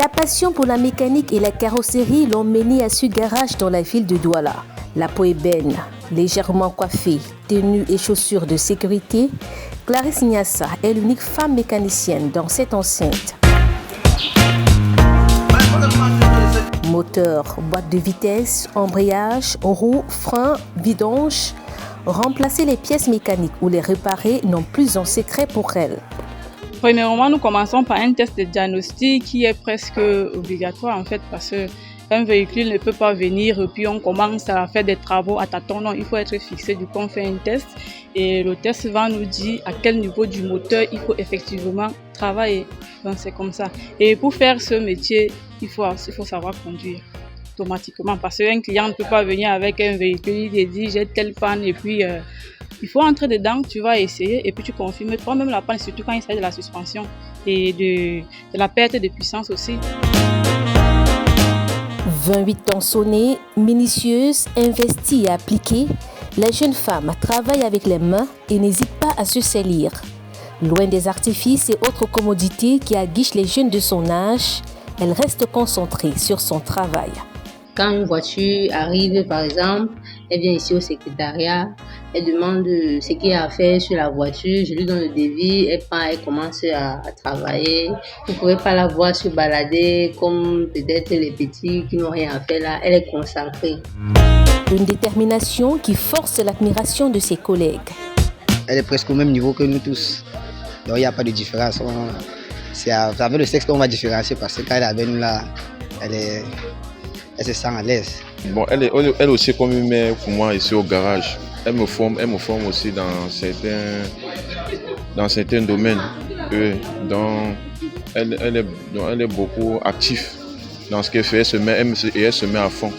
La passion pour la mécanique et la carrosserie l'ont menée à ce garage dans la ville de Douala. La peau ébène, légèrement coiffée, tenue et chaussures de sécurité, Clarisse Nyassa est l'unique femme mécanicienne dans cette enceinte. Moteur, boîte de vitesse, embrayage, roues, freins, vidange, remplacer les pièces mécaniques ou les réparer n'ont plus un secret pour elle. Premièrement, nous commençons par un test de diagnostic qui est presque obligatoire en fait parce qu'un véhicule ne peut pas venir et puis on commence à faire des travaux à tâtons. Non, il faut être fixé, du coup on fait un test et le test va nous dire à quel niveau du moteur il faut effectivement travailler. Donc c'est comme ça. Et pour faire ce métier, il faut savoir conduire automatiquement parce qu'un client ne peut pas venir avec un véhicule, il dit j'ai telle panne et puis il faut entrer dedans, tu vas essayer et puis tu confirmes toi-même la panne, surtout quand il s'agit de la suspension et de la perte de puissance aussi. 28 ans sonnés, minutieuse, investie et appliquée, la jeune femme travaille avec les mains et n'hésite pas à se salir. Loin des artifices et autres commodités qui aguichent les jeunes de son âge, elle reste concentrée sur son travail. Quand une voiture arrive, par exemple, elle vient ici au secrétariat, elle demande ce qu'il y a à faire sur la voiture, je lui donne le devis, elle commence à travailler. Vous ne pouvez pas la voir se balader comme peut-être les petits qui n'ont rien à faire là, elle est concentrée. Une détermination qui force l'admiration de ses collègues. Elle est presque au même niveau que nous tous, donc il n'y a pas de différence. C'est avec le sexe qu'on va différencier parce que quand elle est avec nous là, elle se sent à l'aise. Bon, elle aussi comme une mère pour moi ici au garage. Elle me forme aussi dans certains domaines. Donc, elle est beaucoup active dans ce qu'elle fait. Elle se met à fond.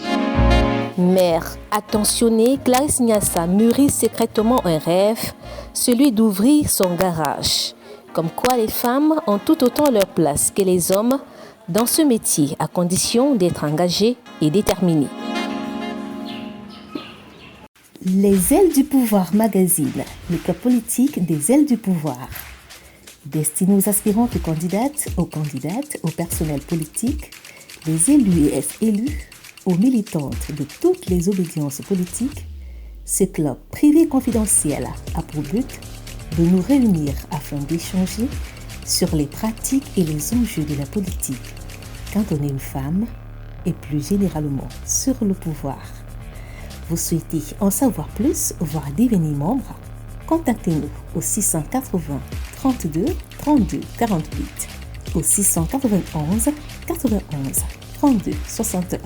Mère attentionnée, Clarisse Nyassa mûrit secrètement un rêve, celui d'ouvrir son garage. Comme quoi les femmes ont tout autant leur place que les hommes dans ce métier, à condition d'être engagées et déterminées. Les ailes du pouvoir magazine, le cas politique des ailes du pouvoir. Destiné aux aspirantes candidates, au personnel politique, les élus et ex-élus, aux militantes de toutes les obédiences politiques, ce club privé confidentiel a pour but de nous réunir afin d'échanger sur les pratiques et les enjeux de la politique quand on est une femme et plus généralement sur le pouvoir. Vous souhaitez en savoir plus, voire devenir membre? Contactez-nous au 680 32 32 48 au 691 91 32 61.